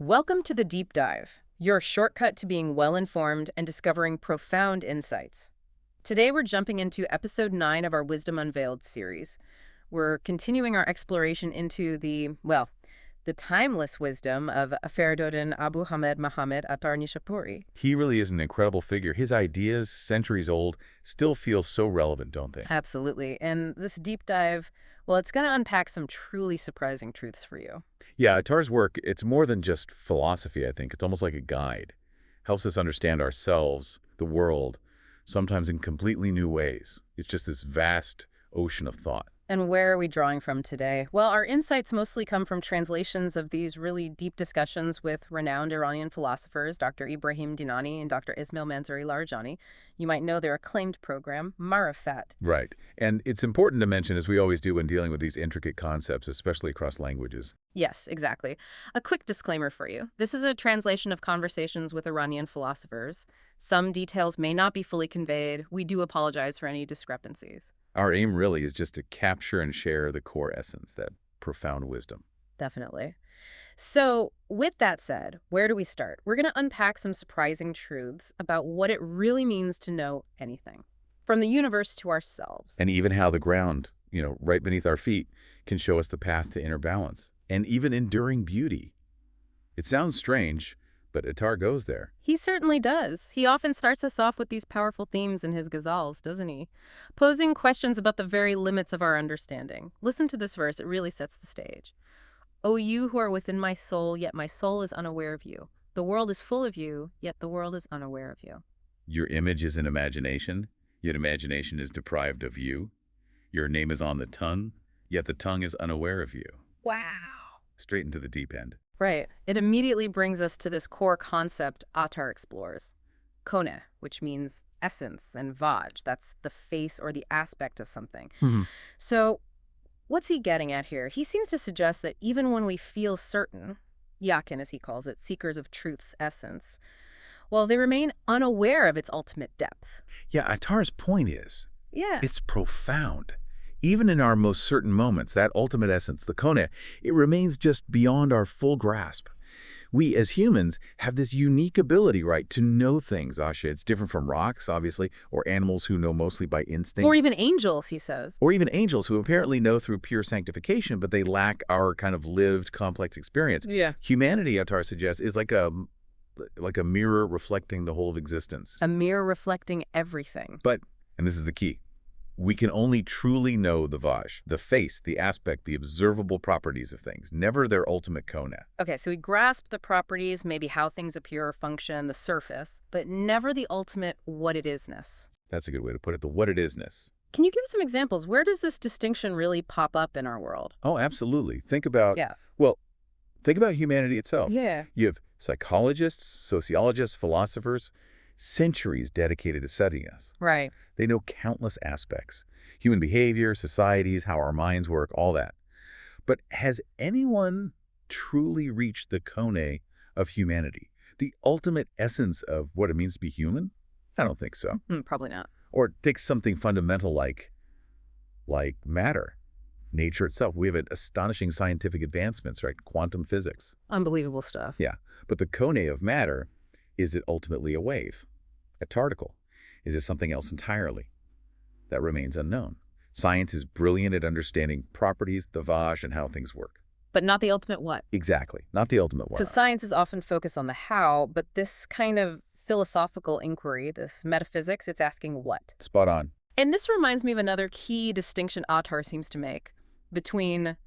Welcome to the Deep Dive, your shortcut to being well-informed and discovering profound insights. Today we're jumping into episode 9 of our Wisdom Unveiled series. We're continuing our exploration into the timeless wisdom of Ferdowden Abu Hamed Muhammad Attar Nishapuri. He really is an incredible figure. His ideas, centuries old, still feel so relevant, don't they? Absolutely. And this deep dive, well, it's going to unpack some truly surprising truths for you. Yeah, Attar's work, it's more than just philosophy, I think. It's almost like a guide. Helps us understand ourselves, the world, sometimes in completely new ways. It's just this vast ocean of thought. And where are we drawing from today? Well, our insights mostly come from translations of these really deep discussions with renowned Iranian philosophers, Dr. Ibrahim Dinani and Dr. Ismail Manzuri Larijani. You might know their acclaimed program, Marifat. Right. And it's important to mention, as we always do when dealing with these intricate concepts, especially across languages. Yes, exactly. A quick disclaimer for you. This is a translation of conversations with Iranian philosophers. Some details may not be fully conveyed. We do apologize for any discrepancies. Our aim really is just to capture and share the core essence, that profound wisdom. Definitely. So with that said, where do we start? We're going to unpack some surprising truths about what it really means to know anything, from the universe to ourselves. And even how the ground, right beneath our feet, can show us the path to inner balance and even enduring beauty. It sounds strange, but Attar goes there. He certainly does. He often starts us off with these powerful themes in his ghazals, doesn't he? Posing questions about the very limits of our understanding. Listen to this verse. It really sets the stage. O you who are within my soul, yet my soul is unaware of you. The world is full of you, yet the world is unaware of you. Your image is an imagination, yet imagination is deprived of you. Your name is on the tongue, yet the tongue is unaware of you. Wow. Straight into the deep end. Right. It immediately brings us to this core concept Attar explores. Kone, which means essence, and Vaj, that's the face or the aspect of something. So what's he getting at here? He seems to suggest that even when we feel certain, yakin as he calls it, seekers of truth's essence, well, they remain unaware of its ultimate depth. Yeah, Attar's point is, Yeah. it's profound. Even in our most certain moments, that ultimate essence, the kone, it remains just beyond our full grasp. We, as humans, have this unique ability, right, to know things, Asha. It's different from rocks, obviously, or animals who know mostly by instinct. Or even angels, he says. Or even angels who apparently know through pure sanctification, but they lack our kind of lived, complex experience. Yeah. Humanity, Attar suggests, is like a mirror reflecting the whole of existence. A mirror reflecting everything. But, and this is the key, we can only truly know the Vaj, the face, the aspect, the observable properties of things, never their ultimate kone. Okay, so we grasp the properties, maybe how things appear or function, the surface, but never the ultimate what-it-isness. That's a good way to put it, the what-it-isness. Can you give some examples? Where does this distinction really pop up in our world? Oh, absolutely. Think about, Yeah. think about humanity itself. Yeah. You have psychologists, sociologists, philosophers, centuries dedicated to studying us. Right. They know countless aspects, human behavior, societies, how our minds work, all that. But has anyone truly reached the kone of humanity, the ultimate essence of what it means to be human? I don't think so. Probably not. Or take something fundamental like matter, nature itself. We have astonishing scientific advancements, right? Quantum physics. Unbelievable stuff. Yeah, but the kone of matter, is it ultimately a wave, a particle? Is it something else entirely? That remains unknown. Science is brilliant at understanding properties, the Vaj, and how things work. But not the ultimate what? Exactly, not the ultimate what. Because science is often focused on the how, but this kind of philosophical inquiry, this metaphysics, it's asking what. Spot on. And this reminds me of another key distinction Attar seems to make between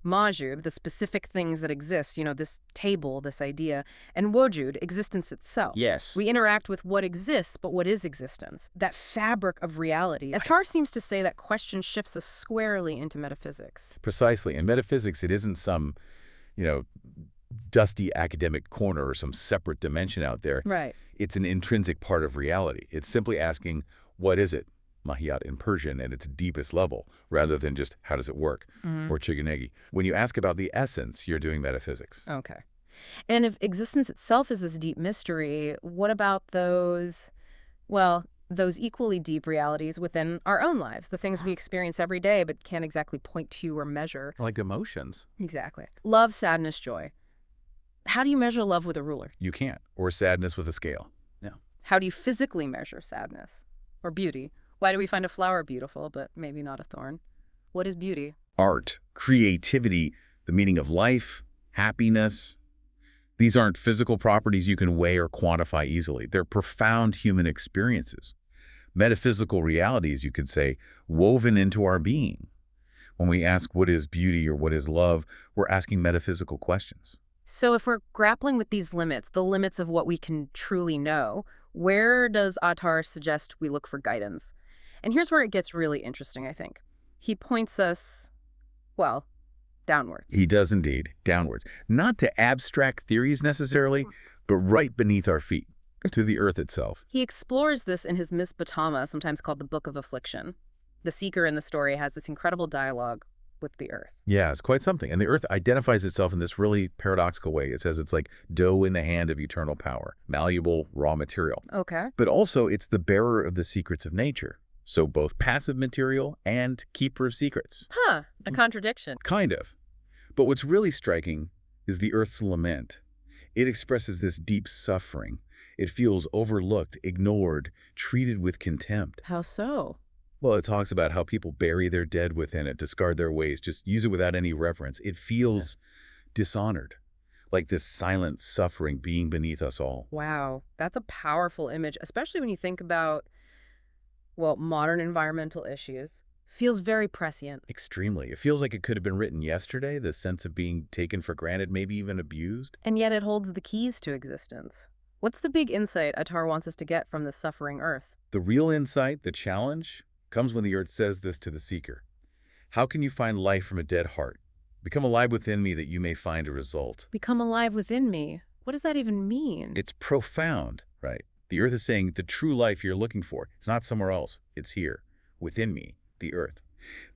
Majud, the specific things that exist, this table, this idea, and Wujud, existence itself. Yes. We interact with what exists, but what is existence? That fabric of reality. Attar seems to say that question shifts us squarely into metaphysics. Precisely. In metaphysics, it isn't some, dusty academic corner or some separate dimension out there. Right. It's an intrinsic part of reality. It's simply asking, what is it? Mahiyat in Persian at its deepest level, rather than just how does it work, or chiganegi. When you ask about the essence, you're doing metaphysics. Okay. And if existence itself is this deep mystery, what about those equally deep realities within our own lives, the things we experience every day but can't exactly point to or measure? Like emotions. Exactly. Love, sadness, joy. how do you measure love with a ruler? You can't. Or sadness with a scale. No. How do you physically measure sadness? Or beauty? Why do we find a flower beautiful, but maybe not a thorn? What is beauty? Art, creativity, the meaning of life, happiness. These aren't physical properties you can weigh or quantify easily. They're profound human experiences. Metaphysical realities, you could say, woven into our being. When we ask what is beauty or what is love, we're asking metaphysical questions. So if we're grappling with these limits, the limits of what we can truly know, where does Attar suggest we look for guidance? And here's where it gets really interesting, I think. He points us, well, downwards. He does indeed, downwards. Not to abstract theories necessarily, but right beneath our feet, to the earth itself. He explores this in his Mispatama, sometimes called the Book of Affliction. The seeker in the story has this incredible dialogue with the earth. Yeah, it's quite something. And the earth identifies itself in this really paradoxical way. It says it's like dough in the hand of eternal power, malleable raw material. Okay. But also it's the bearer of the secrets of nature. So both passive material and keeper of secrets. Huh, a contradiction. Kind of. But what's really striking is the earth's lament. It expresses this deep suffering. It feels overlooked, ignored, treated with contempt. How so? Well, it talks about how people bury their dead within it, discard their ways, just use it without any reverence. It feels dishonored, like this silent suffering being beneath us all. Wow, that's a powerful image, especially when you think about, well, modern environmental issues. Feels very prescient. Extremely. It feels like it could have been written yesterday, the sense of being taken for granted, maybe even abused. And yet it holds the keys to existence. What's the big insight Attar wants us to get from this suffering earth? The real insight, the challenge, comes when the earth says this to the seeker. How can you find life from a dead heart? Become alive within me that you may find a result. Become alive within me. What does that even mean? It's profound, right? The earth is saying the true life you're looking for, it's not somewhere else. It's here, within me, the earth.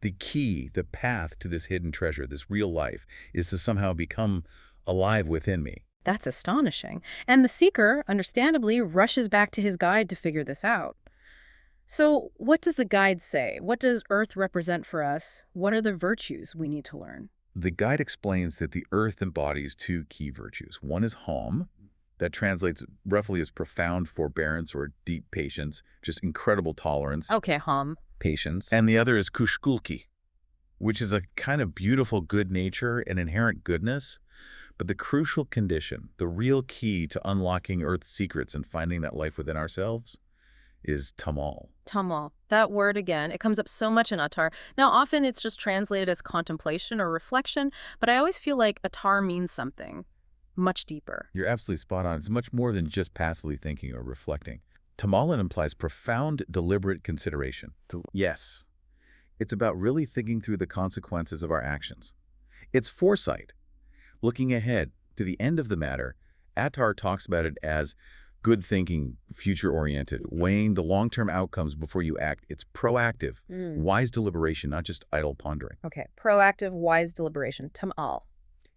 The key, the path to this hidden treasure, this real life, is to somehow become alive within me. That's astonishing. And the seeker, understandably, rushes back to his guide to figure this out. So what does the guide say? What does earth represent for us? What are the virtues we need to learn? The guide explains that the earth embodies two key virtues. One is hom, that translates roughly as profound forbearance or deep patience, just incredible tolerance. Okay, hom. Patience. And the other is kushkulki, which is a kind of beautiful good nature and inherent goodness. But the crucial condition, the real key to unlocking earth's secrets and finding that life within ourselves, is tamal. Tamal. That word again, it comes up so much in Attar. Now, often it's just translated as contemplation or reflection, but I always feel like Attar means something much deeper. You're absolutely spot on. It's much more than just passively thinking or reflecting. Tamal implies profound, deliberate consideration. Yes, it's about really thinking through the consequences of our actions. It's foresight, looking ahead to the end of the matter. Attar talks about it as good thinking, future-oriented, weighing the long-term outcomes before you act. It's proactive, wise deliberation, not just idle pondering. Okay, proactive, wise deliberation, tamal.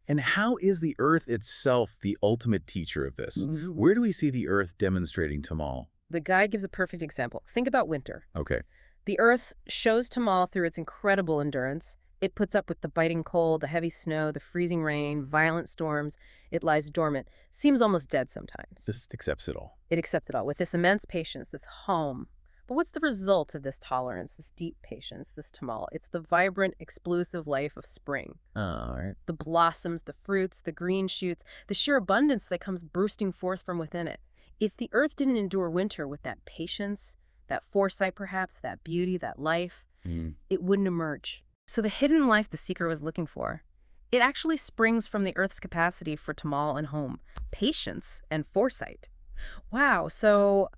And how is the earth itself the ultimate teacher of this? Where do we see the earth demonstrating tamal? The guide gives a perfect example. Think about winter. Okay. The earth shows tamal through its incredible endurance. It puts up with the biting cold, the heavy snow, the freezing rain, violent storms. It lies dormant, seems almost dead sometimes. Just accepts it all. It accepts it all with this immense patience, this home. But what's the result of this tolerance, this deep patience, this tamal? It's the vibrant, explosive life of spring. All right. The blossoms, the fruits, the green shoots, the sheer abundance that comes bursting forth from within it. If the earth didn't endure winter with that patience, that foresight perhaps, that beauty, that life, it wouldn't emerge. So the hidden life the seeker was looking for, it actually springs from the earth's capacity for tamal and home, patience and foresight. Wow, so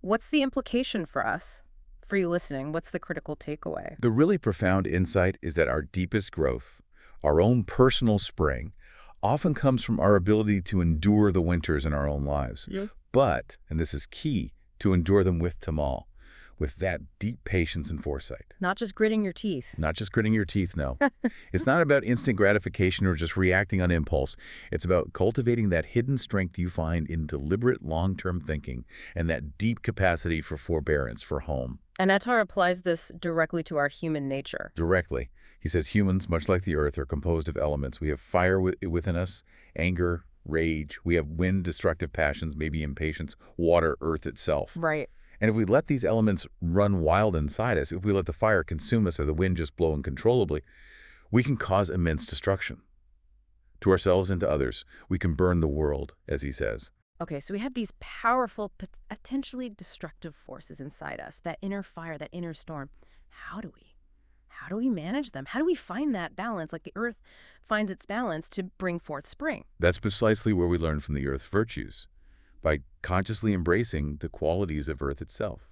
what's the implication for us? For you listening, what's the critical takeaway? The really profound insight is that our deepest growth, our own personal spring, often comes from our ability to endure the winters in our own lives. But, and this is key, to endure them with tamal, with that deep patience and foresight. Not just gritting your teeth. Not just gritting your teeth, no. It's not about instant gratification or just reacting on impulse. It's about cultivating that hidden strength you find in deliberate long-term thinking and that deep capacity for forbearance, for home. And Attar applies this directly to our human nature. Directly. He says humans, much like the earth, are composed of elements. We have fire within us, anger, rage. We have wind, destructive passions, maybe impatience, water, earth itself. Right. And if we let these elements run wild inside us, if we let the fire consume us or the wind just blow uncontrollably, we can cause immense destruction. To ourselves and to others, we can burn the world, as he says. Okay, so we have these powerful, potentially destructive forces inside us, that inner fire, that inner storm. How do we? How do we manage them? How do we find that balance, like the earth finds its balance to bring forth spring? That's precisely where we learn from the earth's virtues, by consciously embracing the qualities of earth itself.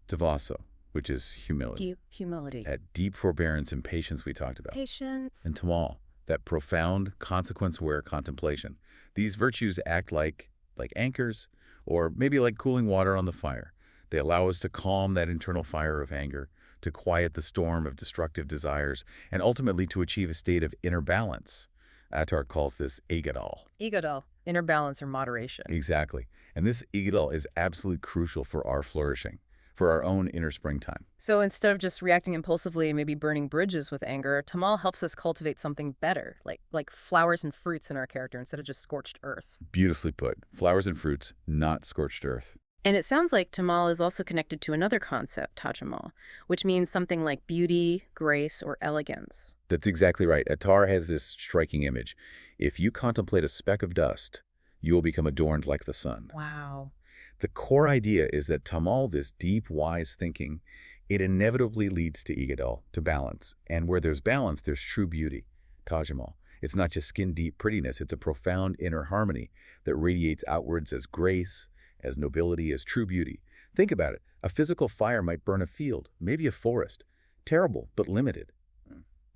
Tavaso, which is humility. Humility. That deep forbearance and patience we talked about. Patience. And tamal, that profound, consequence-aware contemplation. These virtues act like anchors, or maybe like cooling water on the fire. They allow us to calm that internal fire of anger, to quiet the storm of destructive desires, and ultimately to achieve a state of inner balance. Attar calls this igadal. Igadal, inner balance or moderation. Exactly. And this igadal is absolutely crucial for our flourishing, for our own inner springtime. So instead of just reacting impulsively and maybe burning bridges with anger, tamal helps us cultivate something better, like flowers and fruits in our character instead of just scorched earth. Beautifully put. Flowers and fruits, not scorched earth. And it sounds like tamal is also connected to another concept, tajamal, which means something like beauty, grace, or elegance. That's exactly right. Attar has this striking image. If you contemplate a speck of dust, you will become adorned like the sun. Wow. The core idea is that tamal, this deep, wise thinking, it inevitably leads to igadal, to balance. And where there's balance, there's true beauty, tajamal. It's not just skin-deep prettiness. It's a profound inner harmony that radiates outwards as grace, as nobility, as true beauty. Think about it. A physical fire might burn a field, maybe a forest. Terrible, but limited.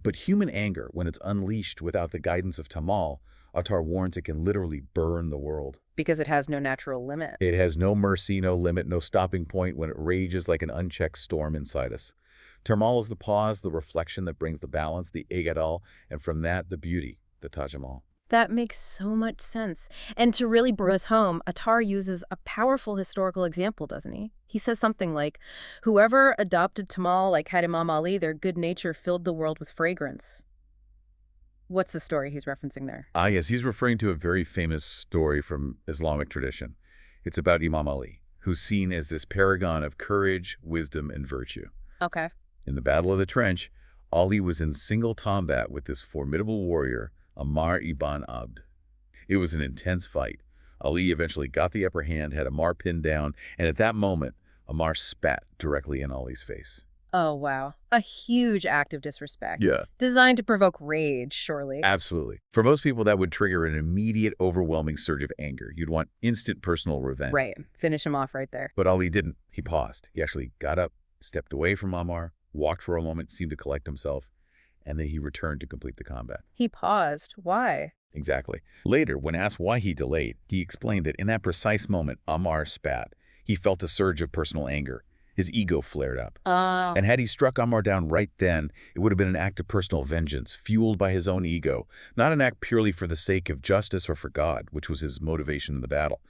But human anger, when it's unleashed without the guidance of tamal, Attar warns it can literally burn the world. Because it has no natural limit. It has no mercy, no limit, no stopping point when it rages like an unchecked storm inside us. Tamal is the pause, the reflection that brings the balance, the igadal, and from that, the beauty, the tajamal. That makes so much sense. And to really bring us home, Attar uses a powerful historical example, doesn't he? He says something like, whoever adopted tamal like had Imam Ali, their good nature filled the world with fragrance. What's the story he's referencing there? Ah, yes, he's referring to a very famous story from Islamic tradition. It's about Imam Ali, who's seen as this paragon of courage, wisdom, and virtue. Okay. In the Battle of the Trench, Ali was in single combat with this formidable warrior, Ammar ibn Abd. It was an intense fight. Ali eventually got the upper hand, had Ammar pinned down, and at that moment, Ammar spat directly in Ali's face. Oh, wow. A huge act of disrespect. Yeah. Designed to provoke rage, surely. Absolutely. For most people, that would trigger an immediate, overwhelming surge of anger. You'd want instant personal revenge. Right. Finish him off right there. But Ali didn't. He paused. He actually got up, stepped away from Ammar, walked for a moment, seemed to collect himself, and then he returned to complete the combat. He paused. Why? Exactly. Later, when asked why he delayed, he explained that in that precise moment, Ammar spat. He felt a surge of personal anger. His ego flared up. Oh. And had he struck Ammar down right then, it would have been an act of personal vengeance, fueled by his own ego, not an act purely for the sake of justice or for God, which was his motivation in the battle.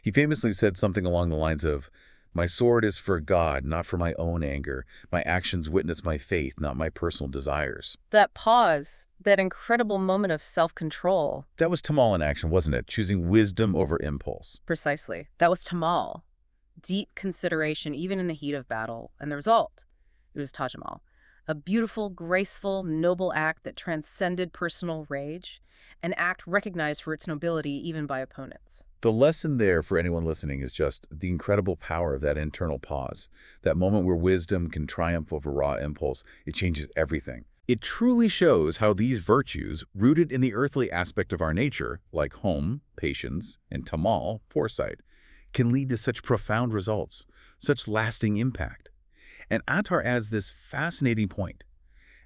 He famously said something along the lines of, "My sword is for God, not for my own anger. My actions witness my faith, not my personal desires." That pause, that incredible moment of self-control. That was tamal in action, wasn't it? Choosing wisdom over impulse. Precisely. That was tamal. Deep consideration, even in the heat of battle. And the result, it was tajamal. A beautiful, graceful, noble act that transcended personal rage, an act recognized for its nobility even by opponents. The lesson there for anyone listening is just the incredible power of that internal pause, that moment where wisdom can triumph over raw impulse. It changes everything. It truly shows how these virtues, rooted in the earthly aspect of our nature, like home, patience, and tamal, foresight, can lead to such profound results, such lasting impact. And Attar adds this fascinating point.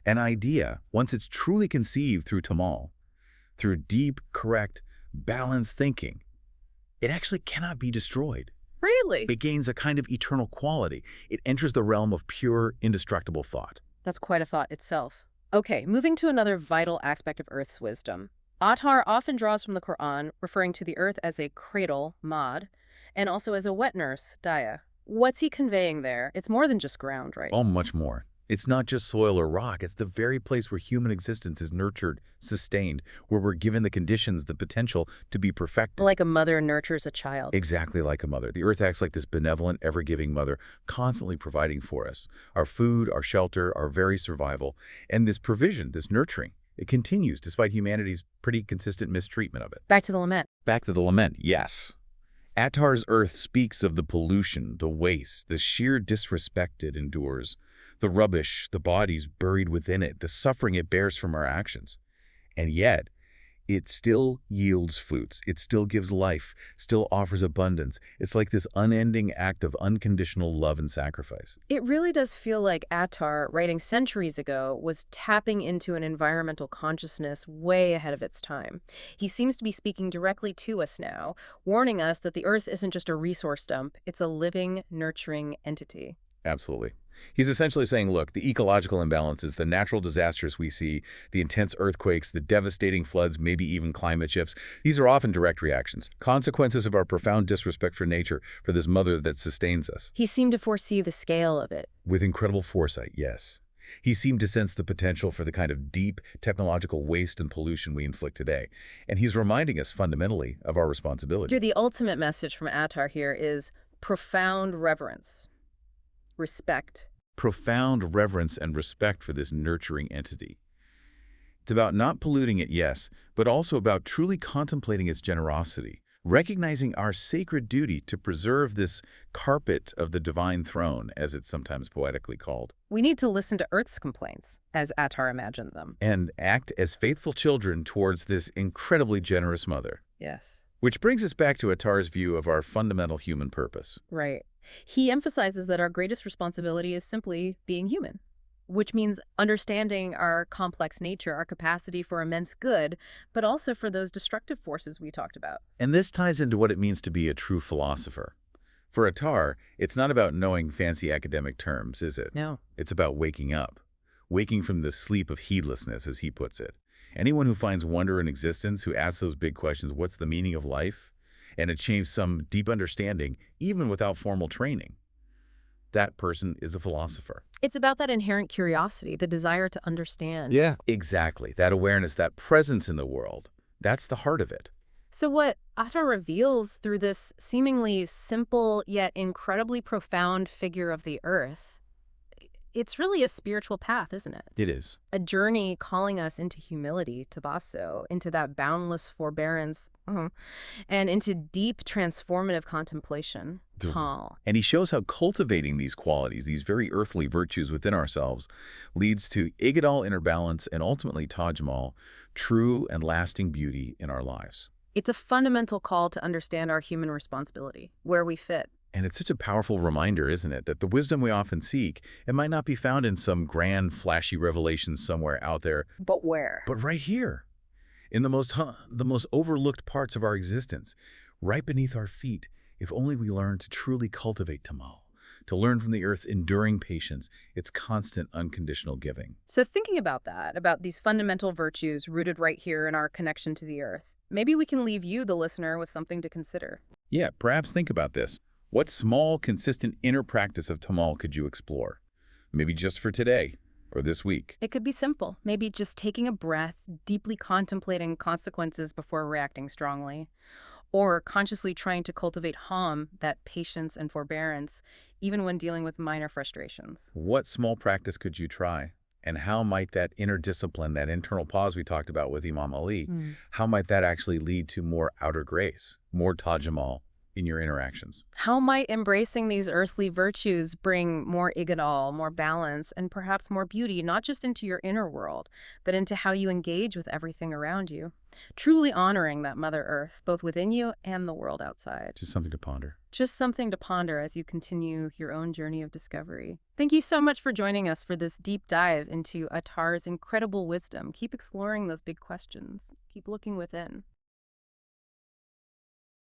An idea, once it's truly conceived through tamal, through deep, correct, balanced thinking, it actually cannot be destroyed. Really? It gains a kind of eternal quality. It enters the realm of pure, indestructible thought. That's quite a thought itself. Okay, moving to another vital aspect of Earth's wisdom. Attar often draws from the Quran, referring to the Earth as a cradle, mad, and also as a wet nurse, daya. What's he conveying there? It's more than just ground, right? Oh, much more. It's not just soil or rock. It's the very place where human existence is nurtured, sustained, where we're given the conditions, the potential to be perfected. Like a mother nurtures a child. Exactly like a mother. The earth acts like this benevolent, ever-giving mother, constantly providing for us. Our food, our shelter, our very survival. And this provision, this nurturing, it continues despite humanity's pretty consistent mistreatment of it. Back to the lament. Back to the lament, yes. Attar's earth speaks of the pollution, the waste, the sheer disrespect it endures, the rubbish, the bodies buried within it, the suffering it bears from our actions. And yet, it still yields fruits. It still gives life, still offers abundance. It's like this unending act of unconditional love and sacrifice. It really does feel like Attar, writing centuries ago, was tapping into an environmental consciousness way ahead of its time. He seems to be speaking directly to us now, warning us that the earth isn't just a resource dump, it's a living, nurturing entity. Absolutely. He's essentially saying, look, the ecological imbalances, the natural disasters we see, the intense earthquakes, the devastating floods, maybe even climate shifts, these are often direct reactions, consequences of our profound disrespect for nature, for this mother that sustains us. He seemed to foresee the scale of it. With incredible foresight, yes. He seemed to sense the potential for the kind of deep technological waste and pollution we inflict today. And he's reminding us fundamentally of our responsibility. The ultimate message from Attar here is profound reverence. Respect. Profound reverence and respect for this nurturing entity. It's about not polluting it, yes, but also about truly contemplating its generosity, recognizing our sacred duty to preserve this carpet of the divine throne, as it's sometimes poetically called. We need to listen to Earth's complaints, as Attar imagined them. And act as faithful children towards this incredibly generous mother. Yes. Which brings us back to Attar's view of our fundamental human purpose. Right. He emphasizes that our greatest responsibility is simply being human, which means understanding our complex nature, our capacity for immense good, but also for those destructive forces we talked about. And this ties into what it means to be a true philosopher. For Attar, it's not about knowing fancy academic terms, is it? No. It's about waking up, waking from the sleep of heedlessness, as he puts it. Anyone who finds wonder in existence, who asks those big questions, what's the meaning of life? And achieves some deep understanding, even without formal training, that person is a philosopher. It's about that inherent curiosity, the desire to understand. Yeah. Exactly. That awareness, that presence in the world, that's the heart of it. So what Attar reveals through this seemingly simple yet incredibly profound figure of the earth, it's really a spiritual path, isn't it? It is. A journey calling us into humility, tabasso, into that boundless forbearance, and into deep transformative contemplation. And he shows how cultivating these qualities, these very earthly virtues within ourselves, leads to Igadal inner balance and ultimately Tajmal, true and lasting beauty in our lives. It's a fundamental call to understand our human responsibility, where we fit. And it's such a powerful reminder, isn't it, that the wisdom we often seek, it might not be found in some grand, flashy revelation somewhere out there. But where? But right here, in the most overlooked parts of our existence, right beneath our feet, if only we learn to truly cultivate Tamal, to learn from the earth's enduring patience, its constant unconditional giving. So thinking about that, about these fundamental virtues rooted right here in our connection to the earth, maybe we can leave you, the listener, with something to consider. Yeah, perhaps think about this. What small, consistent inner practice of Tamal could you explore? Maybe just for today or this week. It could be simple. Maybe just taking a breath, deeply contemplating consequences before reacting strongly, or consciously trying to cultivate Ham, that patience and forbearance, even when dealing with minor frustrations. What small practice could you try? And how might that inner discipline, that internal pause we talked about with Imam Ali, how might that actually lead to more outer grace, more Tajamal in your interactions? How might embracing these earthly virtues bring more igadal, more balance, and perhaps more beauty, not just into your inner world, but into how you engage with everything around you? Truly honoring that Mother Earth, both within you and the world outside. Just something to ponder. Just something to ponder as you continue your own journey of discovery. Thank you so much for joining us for this deep dive into Attar's incredible wisdom. Keep exploring those big questions. Keep looking within.